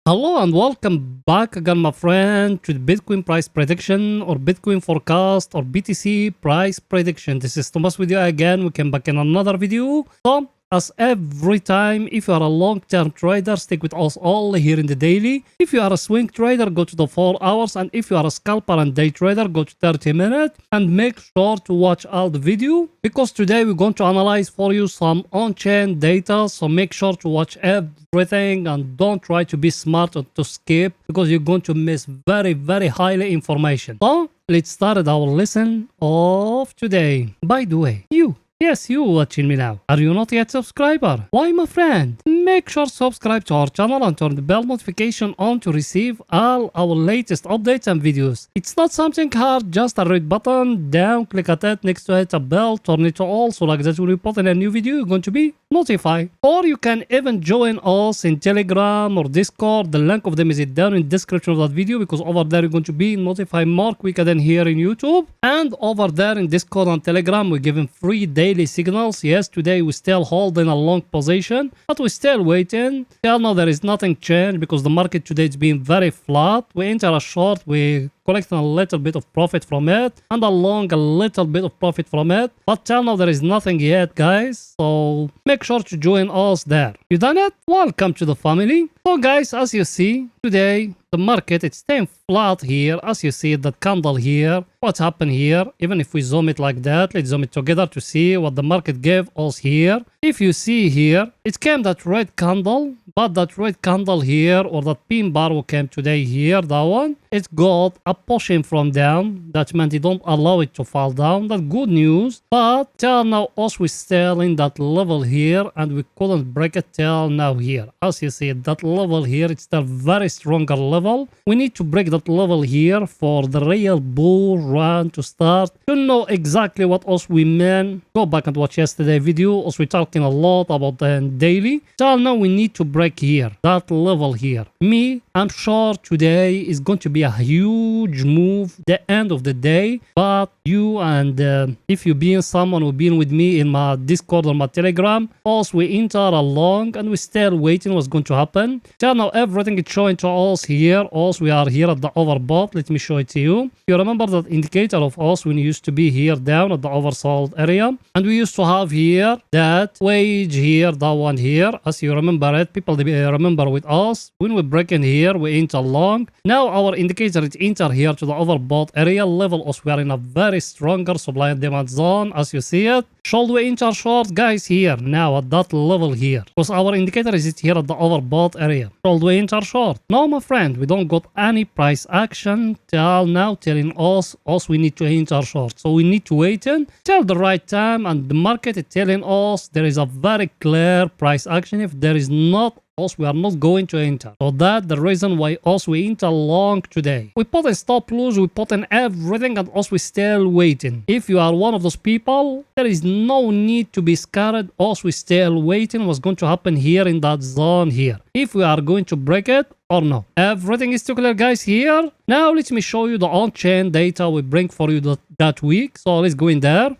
Hello and welcome back again, my friend, to the Bitcoin price prediction or Bitcoin forecast or BTC price prediction. This is Thomas with you again. We came back in another video. So, as every time, if you are a long-term trader, stick with us all here in the daily. If you are a swing trader, go to the 4 hours. And if you are a scalper and day trader, go to 30 minutes. And make sure to watch all the video, because today we're going to analyze for you some on-chain data. So make sure to watch everything and don't try to be smart or to skip, because you're going to miss very highly information. So let's start our lesson of today. By the way, Yes, you watching me now. Are you not yet subscriber? Why, my friend? Make sure to subscribe to our channel and turn the bell notification on to receive all our latest updates and videos. It's not something hard, just a red button down, click at it, next to it a bell, turn it to all, so like that when we put in a new video, you're going to be notified. Or you can even join us in Telegram or Discord. The link of them is down in the description of that video, because over there you're going to be notified more quicker than here in YouTube. And over there in Discord and Telegram, we're giving free daily signals. Yes, today we're still holding a long position, but we're still waiting. Till now there is nothing changed, because the market today is being very flat. We enter a short, we collecting a little bit of profit from it, and a long a little bit of profit from it, but till now there is nothing yet, guys. So make sure to join us there. You done it? Welcome to the family. So guys, as you see today, the market, it's staying flat here. As you see that candle here, what's happened here, even if we zoom it like that, let's zoom it together to see what the market gave us here. If you see here, it came that red candle, but that red candle here, or that pin bar who came today here, that one, it got a pushing from down. That meant it don't allow it to fall down. That's good news. But till now, us we still in that level here, and we couldn't break it till now here. As you see, that level here, it's still very stronger level. We need to break that level here for the real bull run to start. To know exactly what us we mean, go back and watch yesterday video. Us we talking a lot about the daily. Till now, we need to break here, that level here. I'm sure today is going to be a huge move the end of the day, but you and if you been someone who been with me in my Discord or my Telegram, also we enter along and we still waiting what's going to happen. Till now everything is showing to us here. Also we are here at the overbought. Let me show it to you. You remember that indicator of us when we used to be here down at the oversold area, and we used to have here that wage here, that one here. As you remember it, people remember with us when we break in here, we enter long. Now our indicator is enter here to the overbought area level. Also we are in a very stronger supply and demand zone, as you see it. Should we enter short, guys, here now at that level here, because our indicator is here at the overbought area? Should we enter short? No, my friend, we don't got any price action till now telling us we need to enter short. So we need to wait till the right time, and the market is telling us there is a very clear price action. If there is not, we are not going to enter. So that's the reason why we enter long today. We put a stop loss, we put in everything, and we still waiting. If you are one of those people, there is no need to be scared. We still waiting what's going to happen here in that zone here, if we are going to break it or no. Everything is too clear, guys, here. Now let me show you the on-chain data we bring for you that week. So let's go in there.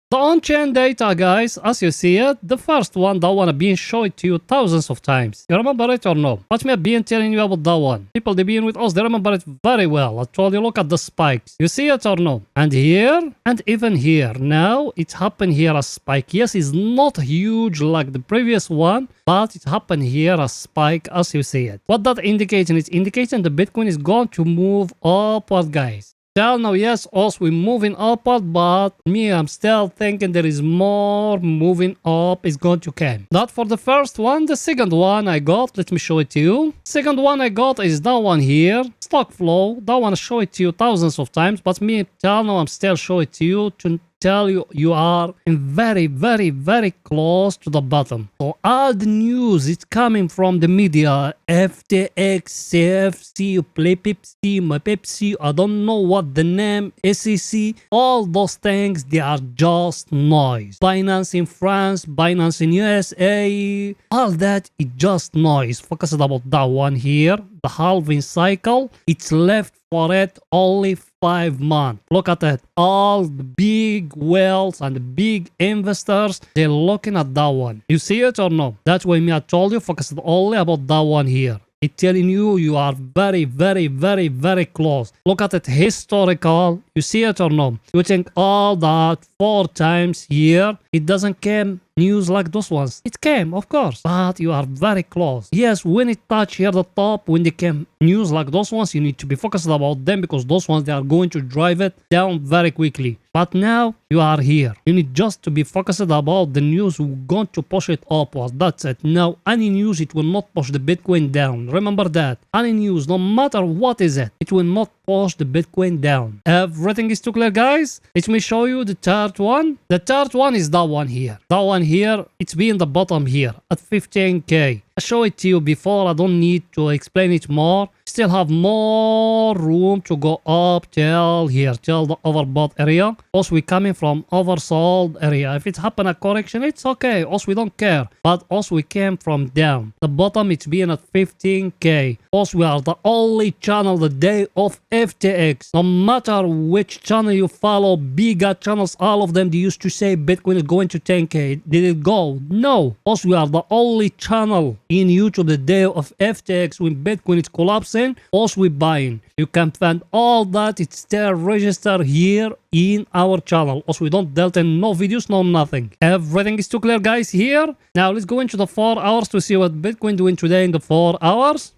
The on-chain data, guys, as you see it, the first one, that one I've been showing to you thousands of times. You remember it or no? Watch me, I've been telling you about that one. People, they been with us, they remember it very well. I told you, look at the spikes. You see it or no? And here, and even here. Now, it happened here a spike. Yes, it's not huge like the previous one, but it happened here a spike, as you see it. What that indicating? It's indicating the Bitcoin is going to move upward, guys. Till now, yes, also we're moving upward, but I'm still thinking there is more moving up is going to come. That for the first one. The second one I got, let me show it to you. Second one I got is that one here, stock flow. That one I show it to you thousands of times, but till now I'm still showing it to you to tell you you are in very close to the bottom. So all the news is coming from the media. FTX, CFC, you play Pepsi, my Pepsi, I don't know what the name, SEC, all those things, they are just noise. Binance in France, Binance in USA, all that is just noise. Focus about that one here. The halving cycle, it's left for it only 5 months. Look at it. All the big whales and the big investors, they're looking at that one. You see it or no? That's why I told you, focus only about that one here. It's telling you you are very, very, very, very close. Look at it historical. You see it or no? You think all that 4 times here. It doesn't come news like those ones. It came, of course, but you are very close. Yes, when it touch here the top, when they came news like those ones, you need to be focused about them because those ones, they are going to drive it down very quickly. But now you are here. You need just to be focused about the news who's going to push it upward. That's it. Now, any news, it will not push the Bitcoin down. Remember that. Any news, no matter what is it, it will not push the Bitcoin down. Everything is too clear, guys. Let me show you the third one. The third one is that one here. That one here, it's being the bottom here at 15K. I show it to you before. I don't need to explain it more. Still have more room to go up till here, till the overbought area. Also, we coming from oversold area. If it happen a correction, it's okay. Also, we don't care. But also, we came from down. The bottom, it's being at 15K. Also, we are the only channel the day of FTX. No matter which channel you follow, bigger channels, all of them, they used to say Bitcoin is going to 10K. Did it go? No. Also, we are the only channel in YouTube the day of FTX when Bitcoin is collapsing. Also, we buying. You can find all that. It's still registered here in our channel. Also, we don't delete no videos, no nothing. Everything is too clear, guys, here. Now, let's go into the 4 hours to see what Bitcoin doing today in the 4 hours.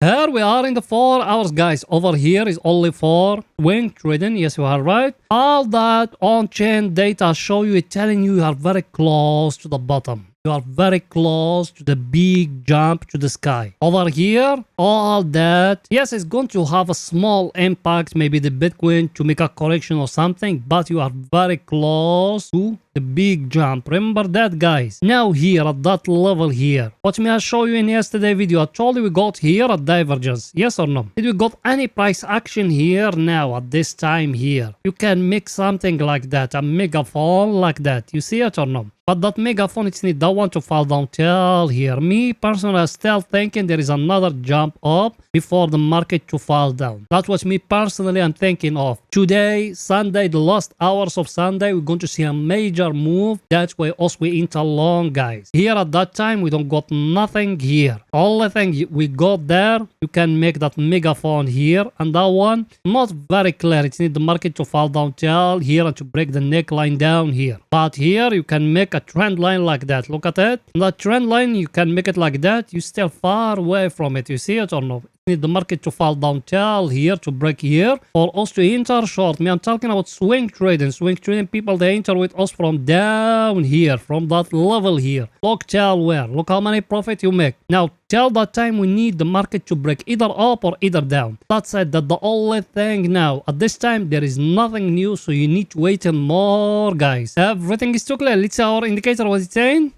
Here we are in the 4 hours, guys. Over here is only for swing trading. Yes, you are right. All that on-chain data show you, it's telling you are very close to the bottom. You are very close to the big jump to the sky. Over here, all that, yes, it's going to have a small impact, maybe the Bitcoin to make a correction or something, but you are very close to the big jump. Remember that, guys. Now here at that level here, what may I show you in yesterday video? I told you we got here a divergence. Yes or no? Did we got any price action here now at this time here? You can make something like that, a megaphone like that. You see it or no? But that megaphone, it's need that one to fall down till here. Me personally, I'm still thinking there is another jump up before the market to fall down. That's what me personally I'm thinking of. Today, Sunday, the last hours of Sunday, we're going to see a major move. That's why also we enter long, guys. Here at that time, we don't got nothing here. Only thing we got there, you can make that megaphone here. And that one, not very clear. It need the market to fall down till here and to break the neckline down here. But here, you can make a trend line like that. Look at it. That trend line, you can make it like that. You're still far away from it. You see it or no? Need the market to fall down till here to break here for us to enter short. Me, I'm talking about swing trading. Swing trading people, they enter with us from down here, from that level here. Look till where? Look how many profit you make. Now, till that time, we need the market to break either up or either down. That's it. That's the only thing now. At this time, there is nothing new, so you need to wait more, guys. Everything is too clear. Let's see our indicator what it's saying.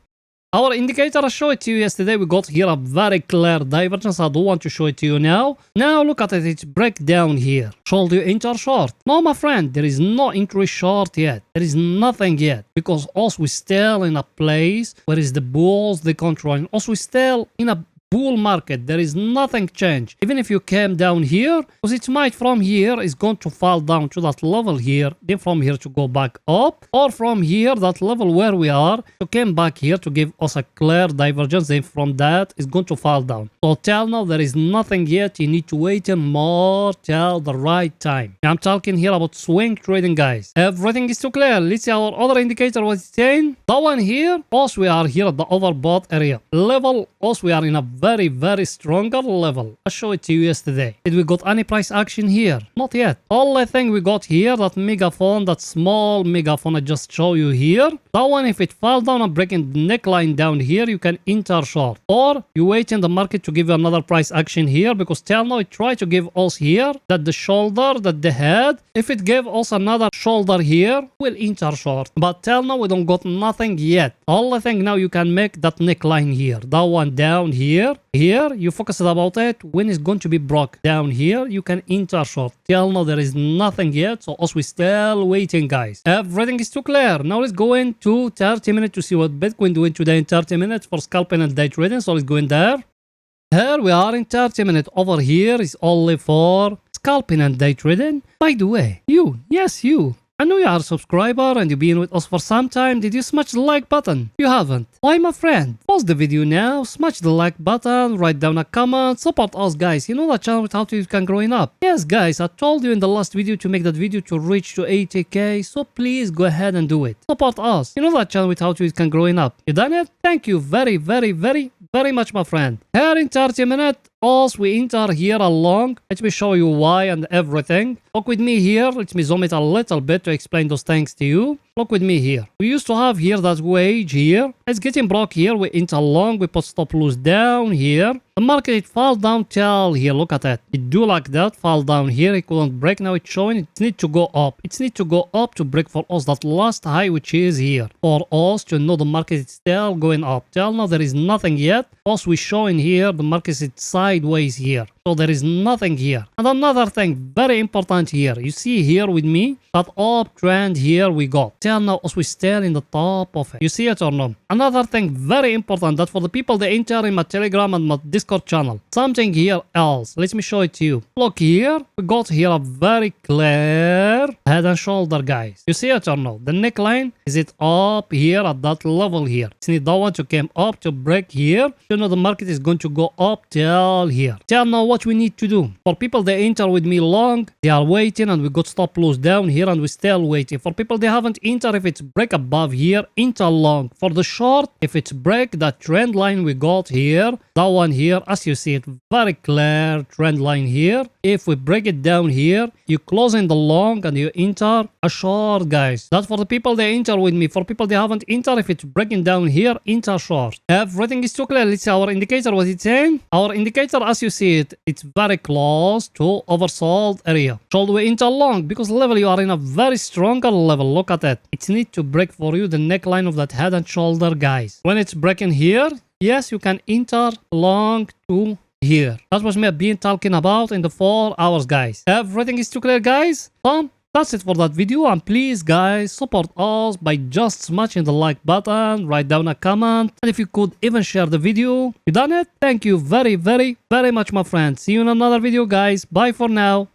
Our indicator, I showed it to you yesterday. We got here a very clear divergence. I don't want to show it to you now. Now look at it. It's breakdown here. Should you enter short? No, my friend. There is no entry short yet. There is nothing yet. Because also we're still in a place where is the bulls they control. Also we're still in a bull market. There is nothing changed. Even if you came down here, because it might from here is going to fall down to that level here, then from here to go back up, or from here, that level where we are, to come back here to give us a clear divergence, then from that is going to fall down. So till now, there is nothing yet. You need to wait more till the right time. I'm talking here about swing trading, guys. Everything is too clear. Let's see our other indicator what it's saying. That one here, also we are here at the overbought area. Level, also we are in a very, very stronger level. I showed it to you yesterday. Did we got any price action here? Not yet. Only thing we got here, that megaphone, that small megaphone I just show you here. That one, if it fall down and breaking the neckline down here, you can enter short. Or you wait in the market to give you another price action here, because till now it tried to give us here that the shoulder, that the head. If it gave us another shoulder here, we'll enter short. But till now we don't got nothing yet. Only thing now you can make that neckline here. That one down here. Here, you focus about it. When it's going to be broke down here, you can enter short. Till now, there is nothing yet. So, us we still waiting, guys. Everything is too clear. Now, let's go into 30 minutes to see what Bitcoin doing today in 30 minutes for scalping and day trading. So, let's go in there. Here we are in 30 minutes. Over here is only for scalping and day trading. By the way, yes, you. I know you are a subscriber and you've been with us for some time. Did you smash the like button? If you haven't, why my friend? Pause the video now, smash the like button, write down a comment, support us guys. You know that channel without you can growing up. Yes guys, I told you in the last video to make that video to reach to 80k, so please go ahead and do it. Support us. You know that channel without you can growing up. You done it? Thank you very much my friend. Here in 30 minutes, us we enter here along. Let me show you why and everything. Look with me here. Let me zoom it a little bit to explain those things to you. Look with me here. We used to have here that wage here. It's getting broke here. We enter along. We put stop loss down here. The market it fall down till here. Look at that. It do like that. Fall down here. It couldn't break. Now it's showing. It need to go up. It need to go up to break for us that last high which is here. For us to know the market is still going up. Till now there is nothing yet. Us we showing here the market is sideways here. So there is nothing here. And another thing very important here. You see here with me that uptrend here we got. Till now us we still in the top of it. You see it or not? Another thing very important that for the people that enter in my Telegram and my Discord channel. Something here else. Let me show it to you. Look here. We got here a very clear head and shoulder guys. You see it or not? The neckline is it up here at that level here. It's need that one to come up to break here. You know the market is going to go up till here. Till now what we need to do. For people that enter with me long, they are waiting and we got stop loss down here and we still waiting. For people they haven't entered, if it's break above here, enter long. For the short, if it's break that trend line we got here, that one here, as you see it, very clear trend line here. If we break it down here, you close in the long and you enter a short guys. That's for the people they enter with me. For people they haven't entered, if it's breaking down here, enter short. Everything is too clear. Let's see our indicator what it's saying. Our indicator as you see it, it's very close to oversold area. Should we enter long? Because level you are in a very stronger level. Look at that. It needs to break for you the neckline of that head and shoulder guys. When it's breaking here, yes, you can enter long to here. That's what me have been talking about in the 4 hours guys. Everything is too clear guys. That's it for that video, and please guys support us by just smashing the like button, write down a comment, and if you could even share the video. You done it? Thank you very much my friends. See you in another video guys. Bye for now.